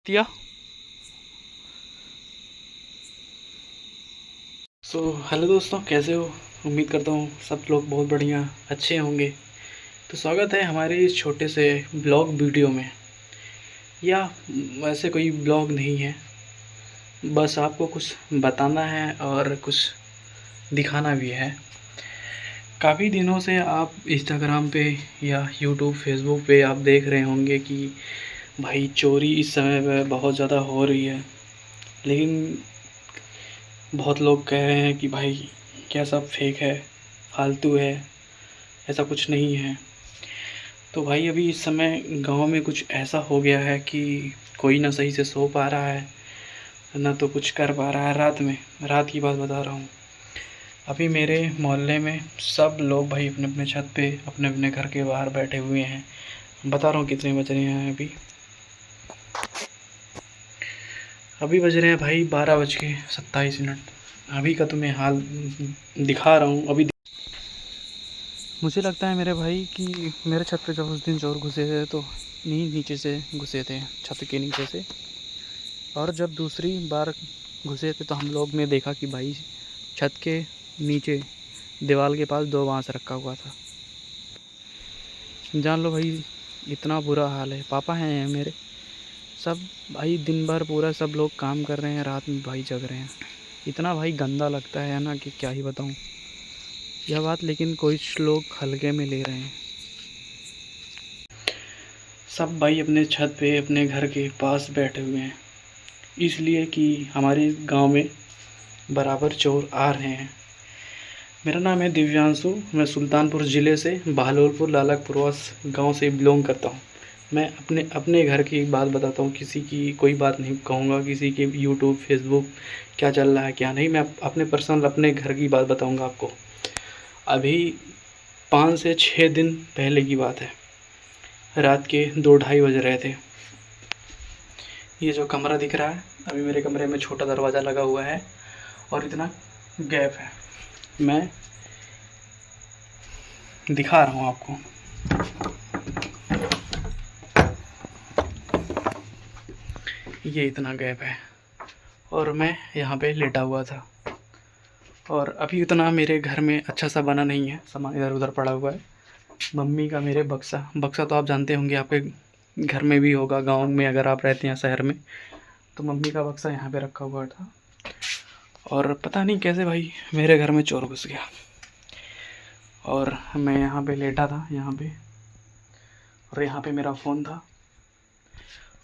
दिया। हेलो दोस्तों, कैसे हो? उम्मीद करता हूँ सब लोग बहुत बढ़िया अच्छे होंगे। तो स्वागत है हमारे इस छोटे से ब्लॉग वीडियो में। या वैसे कोई ब्लॉग नहीं है, बस आपको कुछ बताना है और कुछ दिखाना भी है। काफ़ी दिनों से आप इंस्टाग्राम पे या यूट्यूब फेसबुक पे आप देख रहे होंगे कि भाई चोरी इस समय पे बहुत ज़्यादा हो रही है। लेकिन बहुत लोग कह रहे हैं कि भाई क्या सब फेक है, फालतू है, ऐसा कुछ नहीं है। तो भाई अभी इस समय गांव में कुछ ऐसा हो गया है कि कोई ना सही से सो पा रहा है, ना तो कुछ कर पा रहा है। रात की बात बता रहा हूँ। अभी मेरे मोहल्ले में सब लोग भाई अपने अपने छत पे अपने अपने घर के बाहर बैठे हुए हैं। बता रहा हूँ कितने बज रहे हैं अभी। अभी बज रहे हैं भाई 12:27। अभी का तुम्हें हाल दिखा रहा हूँ। अभी मुझे लगता है मेरे भाई कि मेरे छत पे जब उस दिन चोर घुसे थे तो नीचे से घुसे थे, छत के नीचे से। और जब दूसरी बार घुसे थे तो हम लोग ने देखा कि भाई छत के नीचे दीवार के पास 2 बांस रखा हुआ था। जान लो भाई, इतना बुरा हाल है। पापा हैं मेरे, सब भाई दिन भर पूरा सब लोग काम कर रहे हैं, रात में भाई जग रहे हैं। इतना भाई गंदा लगता है ना कि क्या ही बताऊँ यह बात। लेकिन कुछ लोग हल्के में ले रहे हैं। सब भाई अपने छत पे अपने घर के पास बैठे हुए हैं, इसलिए कि हमारे गांव में बराबर चोर आ रहे हैं। मेरा नाम है दिव्यांशु, मैं सुल्तानपुर ज़िले से बहलोलपुर लालकपुरवास गांव से बिलोंग करता हूं। मैं अपने अपने घर की बात बताता हूं, किसी की कोई बात नहीं कहूँगा, किसी के यूट्यूब फेसबुक क्या चल रहा है क्या नहीं। मैं अपने पर्सनल अपने घर की बात बताऊँगा आपको। अभी 5 से 6 दिन पहले की बात है। रात के 2-2:30 बज रहे थे। ये जो कमरा दिख रहा है, अभी मेरे कमरे में छोटा दरवाज़ा लगा हुआ है और इतना गैप है। मैं दिखा रहा हूँ आपको। ये इतना गैप है और मैं यहाँ पे लेटा हुआ था। और अभी इतना मेरे घर में अच्छा सा बना नहीं है, सामान इधर उधर पड़ा हुआ है। मम्मी का मेरे बक्सा बक्सा तो आप जानते होंगे, आपके घर में भी होगा, गांव में अगर आप रहते हैं शहर में। तो मम्मी का बक्सा यहाँ पे रखा हुआ था और पता नहीं कैसे भाई मेरे घर में चोर घुस गया। और मैं यहाँ पे लेटा था यहाँ पे, और यहाँ पे मेरा फ़ोन था।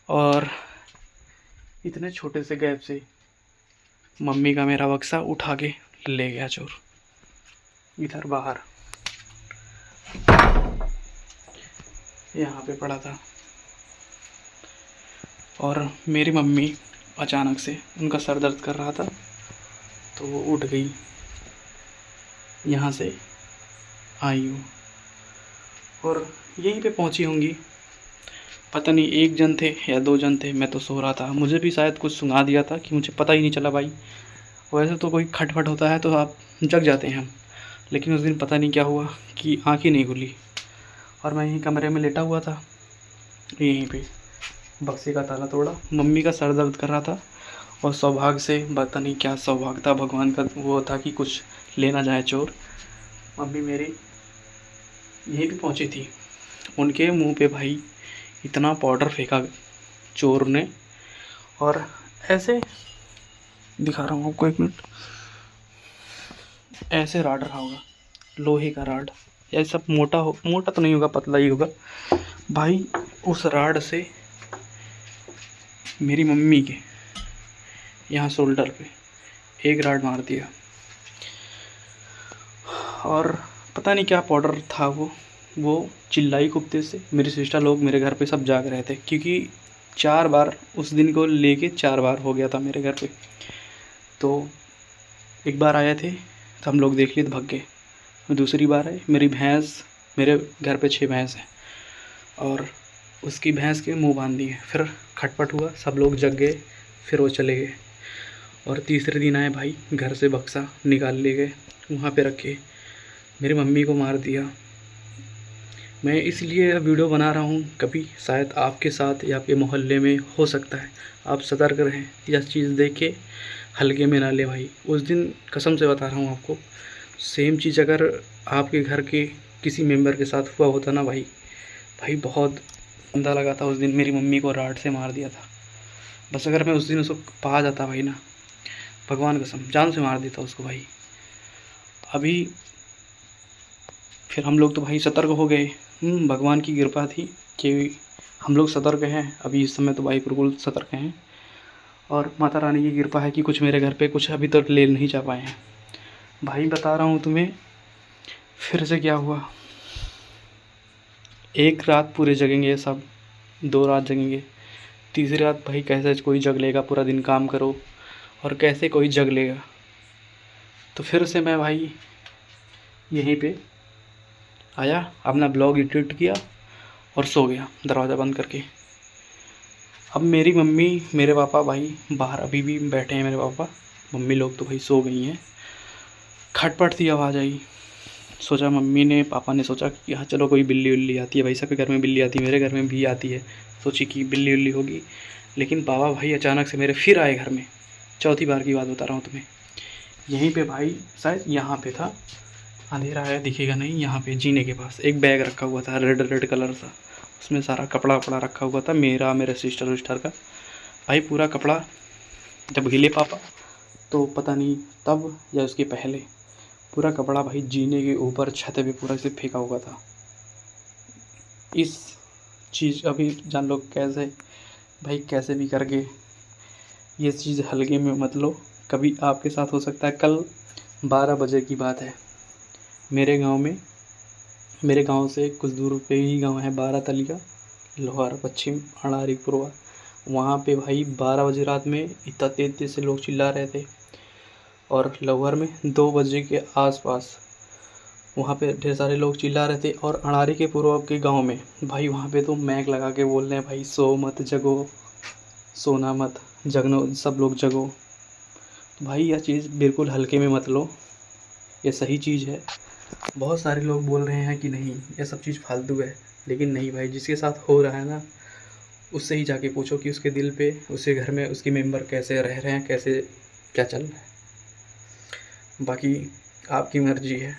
और इतने छोटे से गैप से मम्मी का मेरा बक्सा उठा के ले गया चोर। इधर बाहर यहाँ पे पड़ा था। और मेरी मम्मी अचानक से, उनका सर दर्द कर रहा था तो वो उठ गई, यहाँ से आई हूँ और यहीं पे पहुँची होंगी। पता नहीं 1 जन थे या 2 जन थे, मैं तो सो रहा था। मुझे भी शायद कुछ सुना दिया था कि मुझे पता ही नहीं चला भाई। वैसे तो कोई खटपट होता है तो आप जग जाते हैं हम, लेकिन उस दिन पता नहीं क्या हुआ कि आँख ही नहीं खुली और मैं यहीं कमरे में लेटा हुआ था। यहीं पे बक्से का ताला तोड़ा, मम्मी का सर दर्द कर रहा था और सौभाग्य से, पता नहीं क्या सौभाग्य था, भगवान का वो था कि कुछ ले ना जाए चोर। मम्मी मेरी यहीं पे पहुंची थी। उनके मुंह पे भाई इतना पाउडर फेंका चोर ने। और ऐसे दिखा रहा हूँ आपको, 1 मिनट। ऐसे राड रहा होगा, लोहे का राड। या सब मोटा तो नहीं होगा, पतला ही होगा भाई। उस राड से मेरी मम्मी के यहाँ शोल्डर पे एक राड मार दिया। और पता नहीं क्या पाउडर था वो चिल्लाई खूब तेज़ से। मेरी सिस्टर लोग मेरे घर पे सब जाग रहे थे, क्योंकि 4 बार उस दिन को लेके 4 बार हो गया था मेरे घर पे। तो एक बार आए थे तो हम लोग देख लिए तो भाग गए। दूसरी बार आई, मेरी भैंस, मेरे घर पे 6 भैंस हैं और उसकी भैंस के मुंह बांध दिए। फिर खटपट हुआ, सब लोग जग गए, फिर वो चले गए। और तीसरे दिन आए भाई, घर से बक्सा निकाल ले गए, वहाँ पे रखे, मेरी मम्मी को मार दिया। मैं इसलिए यह वीडियो बना रहा हूँ, कभी शायद आपके साथ या आपके मोहल्ले में हो सकता है। आप सतर्क रहें, यह चीज़ देख के हल्के में ना ले भाई। उस दिन कसम से बता रहा हूँ आपको, सेम चीज़ अगर आपके घर के किसी मेंबर के साथ हुआ होता ना भाई, बहुत गंदा लगा था। उस दिन मेरी मम्मी को राड से मार दिया था। बस अगर मैं उस दिन उसको पा जाता भाई ना, भगवान कसम जान से मार देता उसको भाई। अभी फिर हम लोग तो भाई सतर्क हो गए। भगवान की कृपा थी कि हम लोग सतर्क हैं। अभी इस समय तो भाई बिल्कुल सतर्क हैं, और माता रानी की कृपा है कि कुछ मेरे घर पे कुछ अभी तक ले नहीं जा पाए हैं। भाई बता रहा हूँ तुम्हें, फिर से क्या हुआ। एक रात पूरे जगेंगे सब, 2 रात जगेंगे, तीसरी रात भाई कैसे कोई जग लेगा। पूरा दिन काम करो और कैसे कोई जग लेगा। तो फिर से मैं भाई यहीं पे आया, अपना ब्लॉग एडिट किया और सो गया दरवाज़ा बंद करके। अब मेरी मम्मी मेरे पापा भाई बाहर अभी भी बैठे हैं। मेरे पापा मम्मी लोग तो भाई सो गई हैं। खटपट सी आवाज़ आई, सोचा मम्मी ने पापा ने सोचा कि हाँ चलो कोई बिल्ली उल्ली आती है। भाई सबके घर में बिल्ली आती है, मेरे घर में भी आती है। सोची कि बिल्ली उल्ली होगी, लेकिन पापा भाई अचानक से मेरे फिर आए घर में। चौथी बार की बात बता रहा हूँ तुम्हें। यहीं पे भाई शायद यहाँ पे था, अंधेरा है दिखेगा नहीं, यहाँ पे जीने के पास एक बैग रखा हुआ था रेड रेड कलर सा। उसमें सारा कपड़ा वपड़ा रखा हुआ था मेरा, मेरे सिस्टर विस्टर का। भाई पूरा कपड़ा जब हिले पापा, तो पता नहीं तब या उसके पहले पूरा कपड़ा भाई जीने के ऊपर छत पे पूरा से फेंका हुआ था। इस चीज़ अभी जान लो कैसे भाई, कैसे भी करके ये चीज़ हल्के में मत लो। कभी आपके साथ हो सकता है। कल 12 बजे की बात है, मेरे गांव में, मेरे गांव से कुछ दूर पे ही गांव है 12 तलिया, लोहार पश्चिम अणारी पूर्वा। वहाँ पे भाई 12 बजे रात में इतना तेज तेज से लोग चिल्ला रहे थे। और लोहार में 2 बजे के आसपास वहाँ पे ढेर सारे लोग चिल्ला रहे थे। और अणारी के पूर्व के गांव में भाई वहाँ पे तो मैक लगा के बोल रहे हैं भाई, सो मत जगो, सोना मत, जगनो सब लोग जगो। तो भाई यह चीज़ बिल्कुल हल्के में मत लो, ये सही चीज़ है। बहुत सारे लोग बोल रहे हैं कि नहीं ये सब चीज़ फालतू है, लेकिन नहीं भाई, जिसके साथ हो रहा है ना उससे ही जाके पूछो कि उसके दिल पे, उसके घर में उसके मेंबर कैसे रह रहे हैं, कैसे क्या चल रहा है। बाकी आपकी मर्जी है।